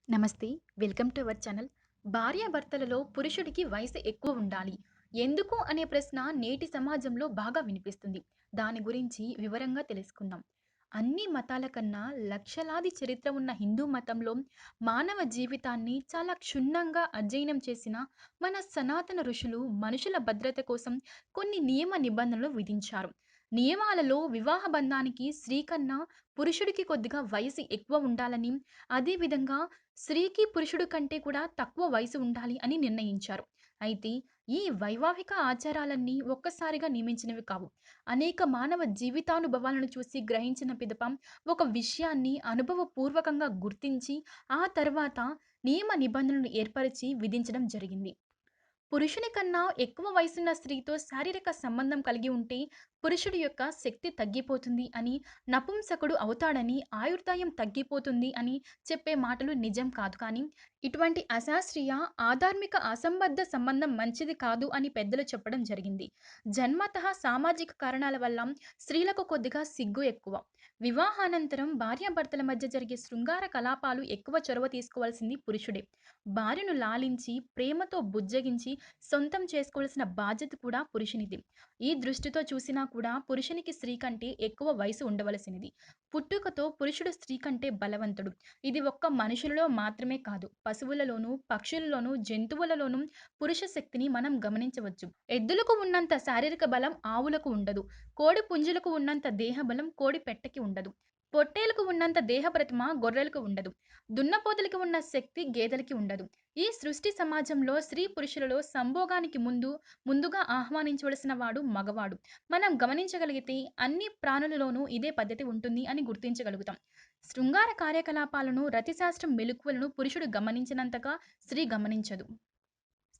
నమస్తే. Welcome to our channel. భార్యాభర్తలలో పురుషుడికి వయసు ఎక్కువ ఉండాలి. ఎందుకు అనే ప్రశ్న నేటి సమాజంలో బాగా వినిపిస్తుంది. దాని గురించి వివరంగా తెలుసుకుందాం. అన్ని మతాల కన్నా లక్షలాది చరిత్ర ఉన్న హిందూ మతంలో మానవ జీవితాన్ని చాలా క్షుణ్ణంగా అధ్యయనం చేసిన మన సనాతన ఋషులు మనుషుల భద్రత కోసం కొన్ని నియమ నిబంధనలు విధించారు. నియమాలలో వివాహ బంధానికి స్త్రీ కన్నా పురుషుడికి కొద్దిగా వయసు ఎక్కువ ఉండాలని, అదేవిధంగా స్త్రీకి పురుషుడు కంటే కూడా తక్కువ వయసు ఉండాలి అని నిర్ణయించారు. అయితే ఈ వైవాహిక ఆచారాలన్నీ ఒక్కసారిగా నియమించినవి కావు. అనేక మానవ జీవితానుభవాలను చూసి గ్రహించిన పిదప ఒక విషయాన్ని అనుభవపూర్వకంగా గుర్తించి ఆ తర్వాత నియమ నిబంధనలు ఏర్పరిచి విధించడం జరిగింది. పురుషుని కన్నా ఎక్కువ వయసున్న స్త్రీతో శారీరక సంబంధం కలిగి ఉంటే పురుషుడి యొక్క శక్తి తగ్గిపోతుంది అని, నపుంసకుడు అవుతాడని, ఆయుర్దాయం తగ్గిపోతుంది అని చెప్పే మాటలు నిజం కాదు. కానీ ఇటువంటి అశాస్త్రీయ, ఆధార్మిక, అసంబద్ధ సంబంధం మంచిది కాదు అని పెద్దలు చెప్పడం జరిగింది. జన్మతః సామాజిక కారణాల వల్ల స్త్రీలకు కొద్దిగా సిగ్గు ఎక్కువ. వివాహానంతరం భార్యాభర్తల మధ్య జరిగే శృంగార కలాపాలు ఎక్కువ చొరవ తీసుకోవాల్సింది పురుషుడే. భార్యను లాలించి, ప్రేమతో బుజ్జగించి సొంతం చేసుకోవాల్సిన బాధ్యత కూడా పురుషునిది. ఈ దృష్టితో చూసినా కూడా పురుషునికి స్త్రీ కంటే ఎక్కువ వయసు ఉండవలసినది. పుట్టుకతో పురుషుడు స్త్రీ కంటే బలవంతుడు. ఇది ఒక్క మనుషులలో మాత్రమే కాదు, పశువులలోనూ, పక్షులలోనూ, జంతువులలోనూ పురుష శక్తిని మనం గమనించవచ్చు. ఎద్దులకు ఉన్నంత శారీరక బలం ఆవులకు ఉండదు. కోడి పుంజులకు ఉన్నంత దేహ బలం కోడి పెట్టకి ఉండదు. పొట్టేలుకు ఉన్నంత దేహ ప్రతిమ గొర్రెలకు ఉండదు. దున్నపోతులకి ఉన్న శక్తి గేదెలకి ఉండదు. ఈ సృష్టి సమాజంలో స్త్రీ పురుషులలో సంభోగానికి ముందుగా ఆహ్వానించవలసిన వాడు మగవాడు. మనం గమనించగలిగితే అన్ని ప్రాణులలోనూ ఇదే పద్ధతి ఉంటుంది అని గుర్తించగలుగుతాం. శృంగార కార్యకలాపాలను, రతిశాస్త్రం మెలకువలను పురుషుడు గమనించినంతగా స్త్రీ గమనించదు.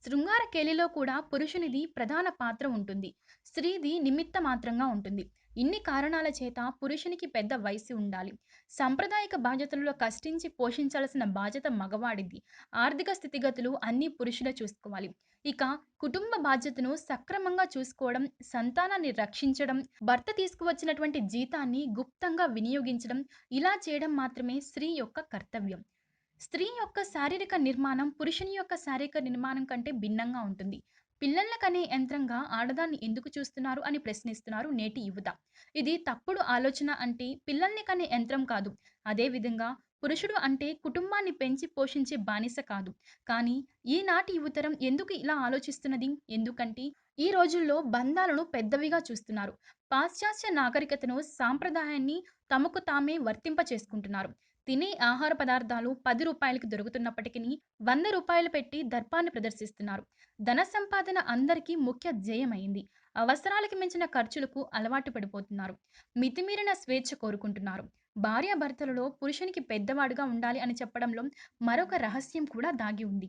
శృంగార కేలిలో కూడా పురుషునిది ప్రధాన పాత్ర ఉంటుంది. స్త్రీది నిమిత్త మాత్రంగా ఉంటుంది. ఇన్ని కారణాల చేత పురుషునికి పెద్ద వయసు ఉండాలి. సాంప్రదాయిక బాధ్యతలలో కష్టించి పోషించాల్సిన బాధ్యత మగవాడిది. ఆర్థిక స్థితిగతులు అన్నీ పురుషులే చూసుకోవాలి. ఇక కుటుంబ బాధ్యతను సక్రమంగా చూసుకోవడం, సంతానాన్ని రక్షించడం, భర్త తీసుకువచ్చినటువంటి జీతాన్ని గుప్తంగా వినియోగించడం, ఇలా చేయడం మాత్రమే స్త్రీ యొక్క కర్తవ్యం. స్త్రీ యొక్క శారీరక నిర్మాణం పురుషుని యొక్క శారీరక నిర్మాణం కంటే భిన్నంగా ఉంటుంది. పిల్లల్ని కనే యంత్రంగా ఆడదాన్ని ఎందుకు చూస్తున్నారు అని ప్రశ్నిస్తున్నారు నేటి యువత. ఇది తప్పుడు ఆలోచన. అంటే పిల్లల్ని కనే యంత్రం కాదు. అదేవిధంగా పురుషుడు అంటే కుటుంబాన్ని పెంచి పోషించే బానిస కాదు. కానీ ఈనాటి యువతరం ఎందుకు ఇలా ఆలోచిస్తున్నది? ఎందుకంటే ఈ రోజుల్లో బంధాలను పెద్దవిగా చూస్తున్నారు. పాశ్చాత్య నాగరికతను, సాంప్రదాయాన్ని తమకు తామే వర్తింప చేసుకుంటున్నారు. తినే ఆహార పదార్థాలు రూ. 10కి దొరుకుతున్నప్పటికీ రూ. 100 పెట్టి దర్పాన్ని ప్రదర్శిస్తున్నారు. ధన సంపాదన అందరికీ ముఖ్య ధ్యేయమైంది. అవసరాలకు మించిన ఖర్చులకు అలవాటు పడిపోతున్నారు. మితిమీరిన స్వేచ్ఛ కోరుకుంటున్నారు. భార్యాభర్తలలో పురుషునికి పెద్దవాడుగా ఉండాలి అని చెప్పడంలో మరొక రహస్యం కూడా దాగి ఉంది.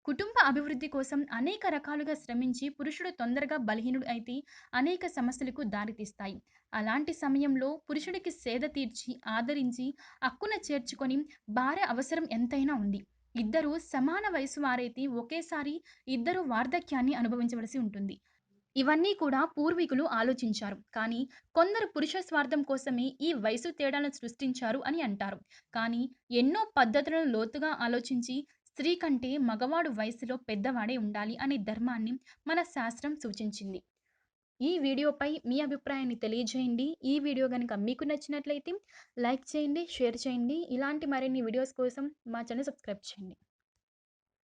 కుటుంబ అభివృద్ధి కోసం అనేక రకాలుగా శ్రమించి పురుషుడు తొందరగా బలహీనుడు అయితే అనేక సమస్యలకు దారితీస్తాయి. అలాంటి సమయంలో పురుషుడికి సేద తీర్చి, ఆదరించి, అక్కున చేర్చుకొని భార్య అవసరం ఎంతైనా ఉంది. ఇద్దరూ సమాన వయసు వారైతే ఒకేసారి ఇద్దరు వార్ధక్యాన్ని అనుభవించవలసి ఉంటుంది. ఇవన్నీ కూడా పూర్వీకులు ఆలోచించారు. కానీ కొందరు పురుష స్వార్థం కోసమే ఈ వయసు తేడాలను సృష్టించారు అని అంటారు. కానీ ఎన్నో పద్ధతులను లోతుగా ఆలోచించి స్త్రీ కంటే మగవాడు వయసులో పెద్దవాడే ఉండాలి అనే ధర్మాన్ని మన శాస్త్రం సూచించింది. ఈ వీడియోపై మీ అభిప్రాయాన్ని తెలియజేయండి. ఈ వీడియో గనుక మీకు నచ్చినట్లయితే లైక్ చేయండి, షేర్ చేయండి. ఇలాంటి మరిన్ని వీడియోస్ కోసం మా ఛానల్ సబ్స్క్రైబ్ చేయండి.